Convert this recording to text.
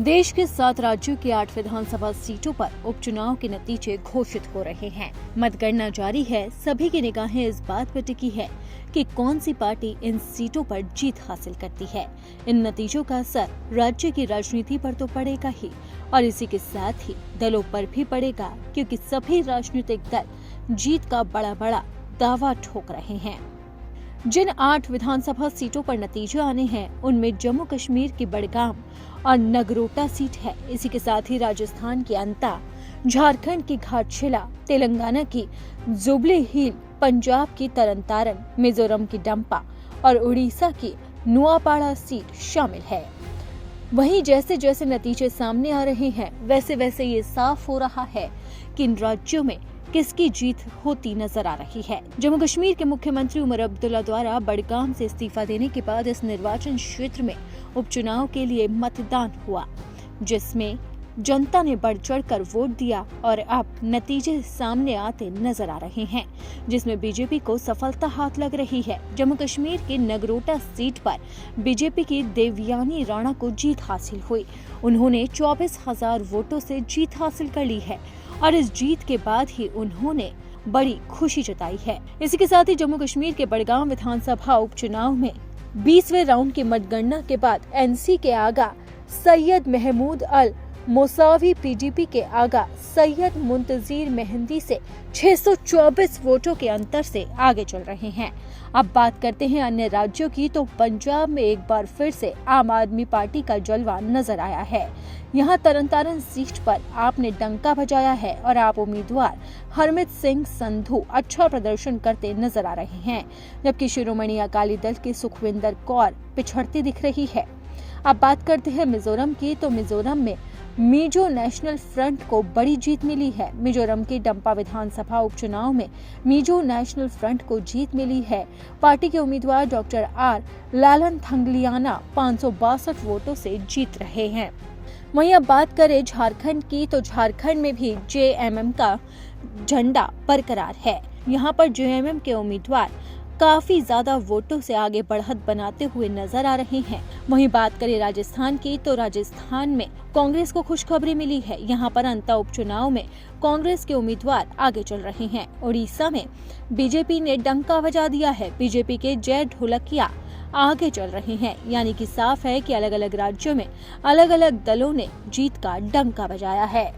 देश के 7 राज्यों की 8 विधानसभा सीटों पर उपचुनाव के नतीजे घोषित हो रहे हैं। मतगणना जारी है। सभी की निगाहें इस बात पर टिकी है कि कौन सी पार्टी इन सीटों पर जीत हासिल करती है। इन नतीजों का असर राज्य की राजनीति पर तो पड़ेगा ही, और इसी के साथ ही दलों पर भी पड़ेगा, क्योंकि सभी राजनीतिक दल जीत का बड़ा दावा ठोक रहे हैं। जिन 8 विधानसभा सीटों पर नतीजे आने हैं, उनमें जम्मू कश्मीर की बडगाम और नगरोटा सीट है। इसी के साथ ही राजस्थान की अंता, झारखंड की घाटशिला, तेलंगाना की जुबली हिल, पंजाब की तरनतारन, मिजोरम की डंपा और उड़ीसा की नुआपाड़ा सीट शामिल है। वहीं जैसे जैसे नतीजे सामने आ रहे हैं, वैसे वैसे ये साफ हो रहा है कि इन राज्यों में किसकी जीत होती नजर आ रही है। जम्मू कश्मीर के मुख्यमंत्री उमर अब्दुल्ला द्वारा बडगाम से इस्तीफा देने के बाद इस निर्वाचन क्षेत्र में उपचुनाव के लिए मतदान हुआ, जिसमें जनता ने बढ़ चढ़कर वोट दिया और अब नतीजे सामने आते नजर आ रहे हैं, जिसमें बीजेपी को सफलता हाथ लग रही है। जम्मू कश्मीर के नगरोटा सीट पर बीजेपी की देवयानी राणा को जीत हासिल हुई। उन्होंने 24,000 वोटों से जीत हासिल कर ली है और इस जीत के बाद ही उन्होंने बड़ी खुशी जताई है। इसी के साथ ही जम्मू कश्मीर के बडगाम विधानसभा उपचुनाव में 20वें राउंड की मतगणना के बाद एनसी के आगा सैयद महमूद अल मोसावी पीडीपी के आगा सैयद मुंतजीर मेहंदी से 624 वोटों के अंतर से आगे चल रहे हैं। अब बात करते हैं अन्य राज्यों की, तो पंजाब में एक बार फिर से आम आदमी पार्टी का जलवा नजर आया है। यहां तरनतारन सीट पर आप ने डंका बजाया है और आप उम्मीदवार हरमित सिंह संधू अच्छा प्रदर्शन करते नजर आ रहे हैं, जबकि शिरोमणि अकाली दल की सुखविंदर कौर पिछड़ती दिख रही है। अब बात करते हैं मिजोरम की, तो मिजोरम में मिजो नेशनल फ्रंट को बड़ी जीत मिली है। मिजोरम के डंपा विधानसभा उपचुनाव में मिजो नेशनल फ्रंट को जीत मिली है। पार्टी के उम्मीदवार डॉक्टर आर लालनथंगलियाना 562 वोटों से जीत रहे हैं। वहीं अब बात करें झारखंड की, तो झारखंड में भी जेएमएम का झंडा बरकरार है। यहां पर जेएमएम के उम्मीदवार काफी ज्यादा वोटों से आगे बढ़त बनाते हुए नजर आ रहे हैं। वहीं बात करें राजस्थान की, तो राजस्थान में कांग्रेस को खुशखबरी मिली है। यहां पर अंता उपचुनाव में कांग्रेस के उम्मीदवार आगे चल रहे हैं। उड़ीसा में बीजेपी ने डंका बजा दिया है। बीजेपी के जय ढोलकिया आगे चल रहे हैं। यानी कि साफ है कि अलग अलग राज्यों में अलग अलग दलों ने जीत का डंका बजाया है।